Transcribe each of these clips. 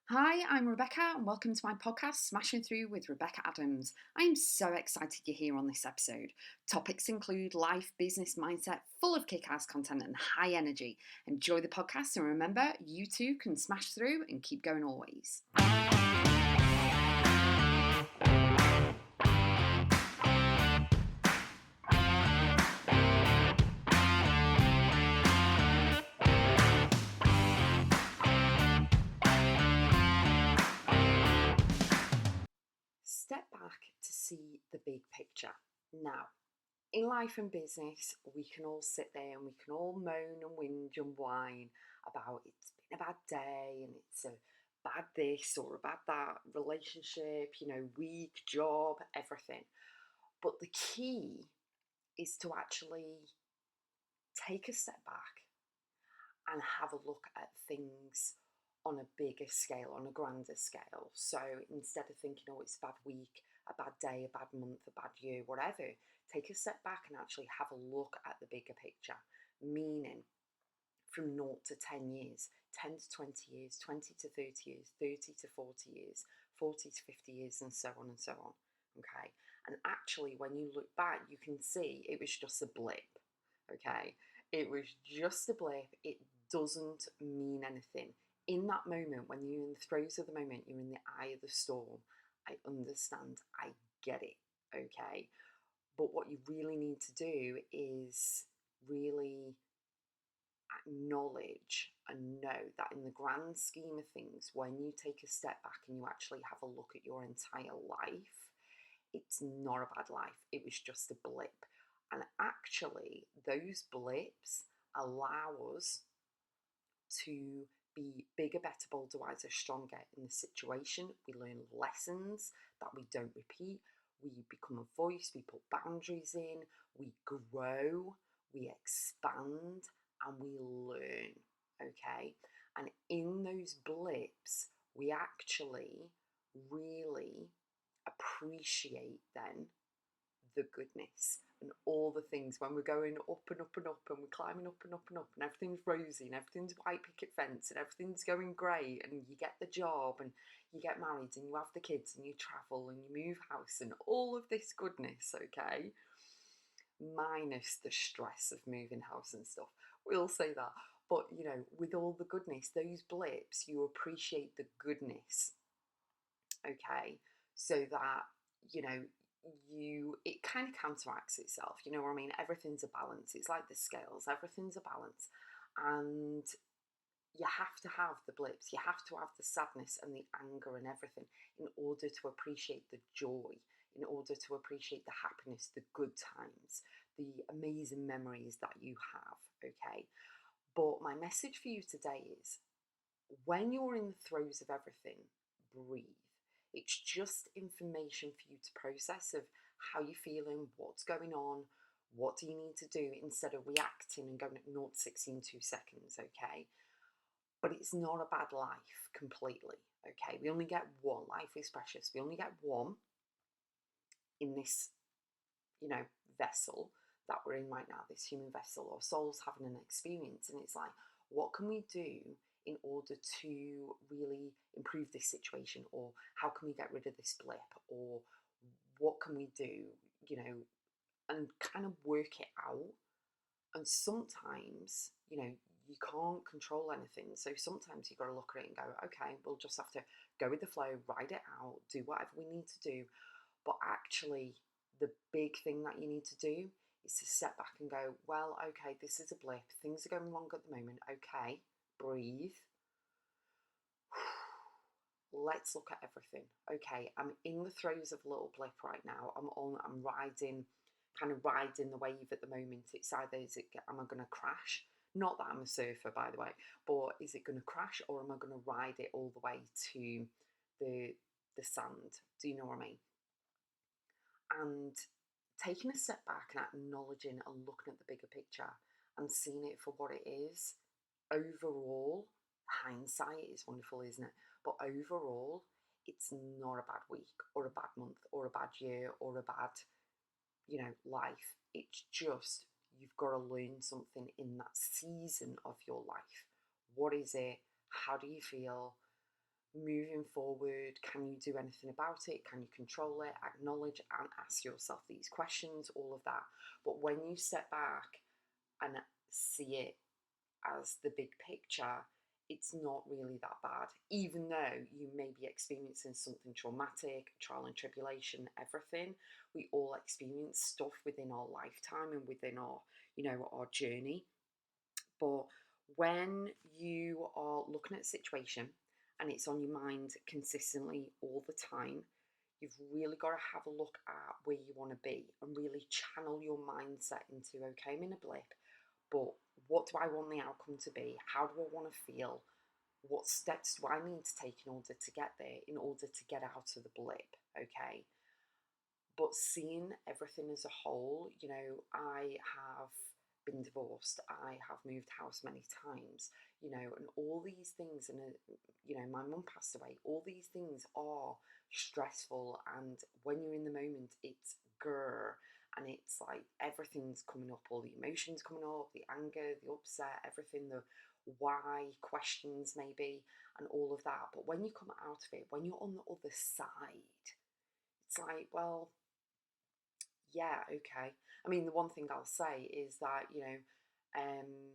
Hi, I'm Rebecca, and welcome to my podcast, Smashing Through with Rebecca.x. I'm so excited you're here on this episode. Topics include life, business, mindset, full of kick-ass content and high energy. Enjoy the podcast, and remember, you too can smash through and keep going always. Step back to see the big picture. Now, in life and business, we can all sit there and we can all moan and whinge and whine about it's been a bad day and it's a bad this or a bad that, relationship, week, job, everything. But the key is to actually take a step back and have a look at things on a bigger scale, on a grander scale. So instead of thinking, oh, it's a bad week, a bad day, a bad month, a bad year, whatever, take a step back and actually have a look at the bigger picture. Meaning, from 0 to 10 years, 10 to 20 years, 20 to 30 years, 30 to 40 years, 40 to 50 years, and so on and so on. Okay. And actually, when you look back, you can see it was just a blip. Okay. It was just a blip. It doesn't mean anything. In that moment, when you're in the throes of the moment, you're in the eye of the storm. I understand. I get it. Okay. But what you really need to do is really acknowledge and know that in the grand scheme of things, when you take a step back and you actually have a look at your entire life, it's not a bad life. It was just a blip. And actually, those blips allow us to be bigger, better, bolder, wiser, stronger in the situation. We learn lessons that we don't repeat. We become a voice, we put boundaries in, we grow, we expand, and we learn. Okay? And in those blips, we actually really appreciate then the goodness and all the things when we're going up and up and up and we're climbing up and up and up and everything's rosy and everything's white picket fence and everything's going great and you get the job and you get married and you have the kids and you travel and you move house and all of this goodness, okay? Minus the stress of moving house and stuff. We'll say that. But, with all the goodness, those blips, you appreciate the goodness, okay? So that, you know, it kind of counteracts itself, you know what I mean? Everything's a balance. It's like the scales, everything's a balance. And you have to have the blips, you have to have the sadness and the anger and everything in order to appreciate the joy, in order to appreciate the happiness, the good times, the amazing memories that you have, okay? But my message for you today is when you're in the throes of everything, breathe. It's just information for you to process of how you're feeling, what's going on, what do you need to do instead of reacting and going at 0 to 60 in 2 seconds, okay? But it's not a bad life completely, okay? We only get one. Life is precious. We only get one in this, vessel that we're in right now, this human vessel. Our soul's having an experience, and it's like, what can we do in order to really improve this situation, or how can we get rid of this blip, or what can we do, and kind of work it out. And sometimes, you can't control anything. So sometimes you've got to look at it and go, okay, we'll just have to go with the flow, ride it out, do whatever we need to do. But actually, the big thing that you need to do is to step back and go, well, okay, this is a blip. Things are going wrong at the moment. Okay, breathe. Let's look at everything. Okay, I'm in the throes of a little blip right now. I'm riding the wave at the moment. It's either, am I going to crash? Not that I'm a surfer, by the way, but is it going to crash or am I going to ride it all the way to the sand? Do you know what I mean? And taking a step back and acknowledging and looking at the bigger picture and seeing it for what it is, overall, hindsight is wonderful, isn't it? But overall, it's not a bad week or a bad month or a bad year or a bad, life. It's just you've got to learn something in that season of your life. What is it? How do you feel? Moving forward, can you do anything about it? Can you control it? Acknowledge and ask yourself these questions, all of that. But when you step back and see it as the big picture, it's not really that bad. Even though you may be experiencing something traumatic, trial and tribulation, everything, we all experience stuff within our lifetime and within our, our journey. But when you are looking at a situation and it's on your mind consistently all the time, you've really got to have a look at where you want to be and really channel your mindset into, okay, I'm in a blip, but what do I want the outcome to be? How do I want to feel? What steps do I need to take in order to get there, in order to get out of the blip? Okay. But seeing everything as a whole, I have been divorced, I have moved house many times, and all these things, and my mum passed away. All these things are stressful, and when you're in the moment, it's grr, and it's like everything's coming up, all the emotions coming up, the anger, the upset, everything, the why questions maybe, and all of that. But when you come out of it, when you're on the other side, it's like, well, yeah, okay. I mean, the one thing I'll say is that, um,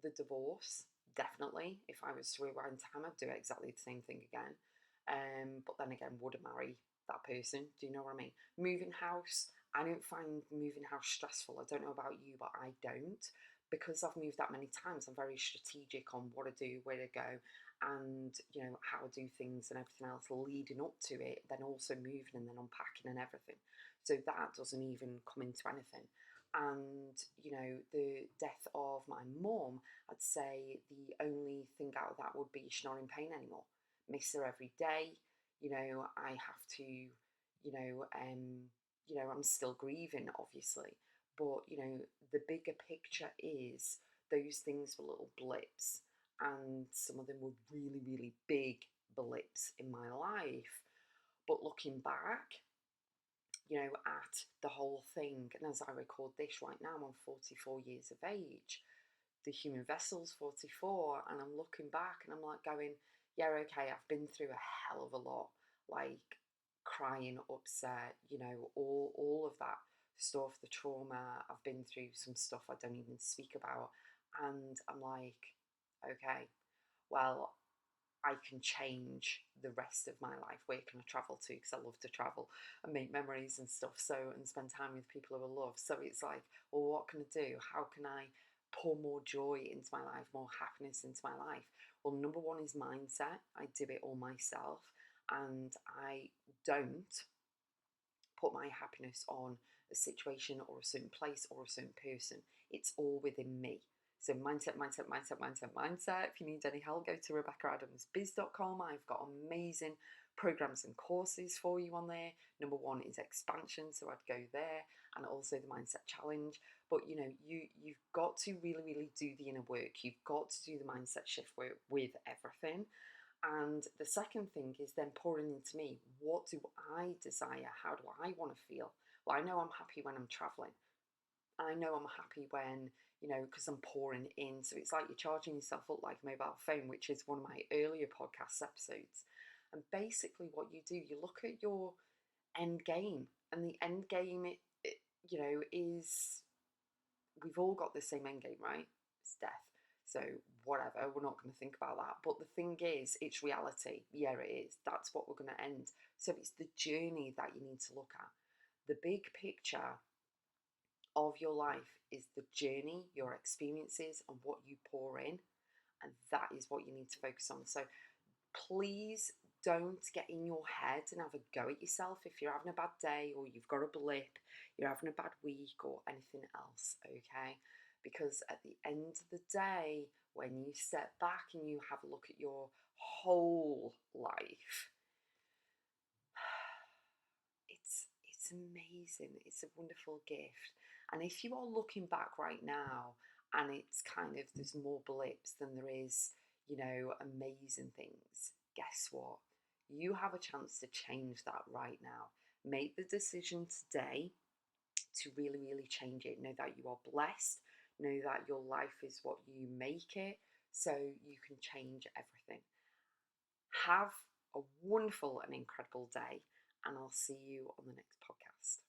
the divorce, definitely, if I was to rewind time, I'd do exactly the same thing again. But then again, would I marry that person? Do you know what I mean? Moving house, I don't find moving house stressful. I don't know about you, but I don't. Because I've moved that many times, I'm very strategic on what I do, where to go, and, how I do things and everything else leading up to it, then also moving and then unpacking and everything. So that doesn't even come into anything. And, the death of my mum, I'd say the only thing out of that would be she's not in pain anymore. Miss her every day. I have to, I'm still grieving, obviously. But, the bigger picture is those things were little blips. And some of them were really, really big blips in my life. But looking back, at the whole thing. And as I record this right now, I'm 44 years of age. The human vessel's 44, and I'm looking back and I'm like going, yeah, okay, I've been through a hell of a lot, like crying, upset, all of that stuff, the trauma. I've been through some stuff I don't even speak about. And I'm like, okay, well, I can change the rest of my life. Where can I travel to? Because I love to travel and make memories and stuff. So, and spend time with people who I love. So it's like, well, what can I do? How can I pour more joy into my life, more happiness into my life? Well, number one is mindset. I do it all myself, and I don't put my happiness on a situation or a certain place or a certain person. It's all within me. So mindset, mindset, mindset, mindset, mindset. If you need any help, go to Rebecca.x. I've got amazing programs and courses for you on there. Number one is expansion, so I'd go there, and also the mindset challenge. But you've got to really, really do the inner work. You've got to do the mindset shift work with everything. And the second thing is then pouring into me. What do I desire? How do I want to feel? Well, I know I'm happy when I'm traveling. I know I'm happy when, because I'm pouring in. So it's like you're charging yourself up like a mobile phone, which is one of my earlier podcast episodes. And basically, what you do, you look at your end game, and the end game, is we've all got the same end game, right? It's death. So whatever, we're not going to think about that. But the thing is, it's reality. Yeah, it is. That's what we're going to end. So it's the journey that you need to look at. The big picture of your life is the journey, your experiences, and what you pour in. And that is what you need to focus on. So please don't get in your head and have a go at yourself if you're having a bad day or you've got a blip, you're having a bad week or anything else, okay? Because at the end of the day, when you step back and you have a look at your whole life, it's amazing. It's a wonderful gift. And if you are looking back right now and it's kind of there's more blips than there is, amazing things, guess what? You have a chance to change that right now. Make the decision today to really, really change it. Know that you are blessed. Know that your life is what you make it, so you can change everything. Have a wonderful and incredible day, and I'll see you on the next podcast.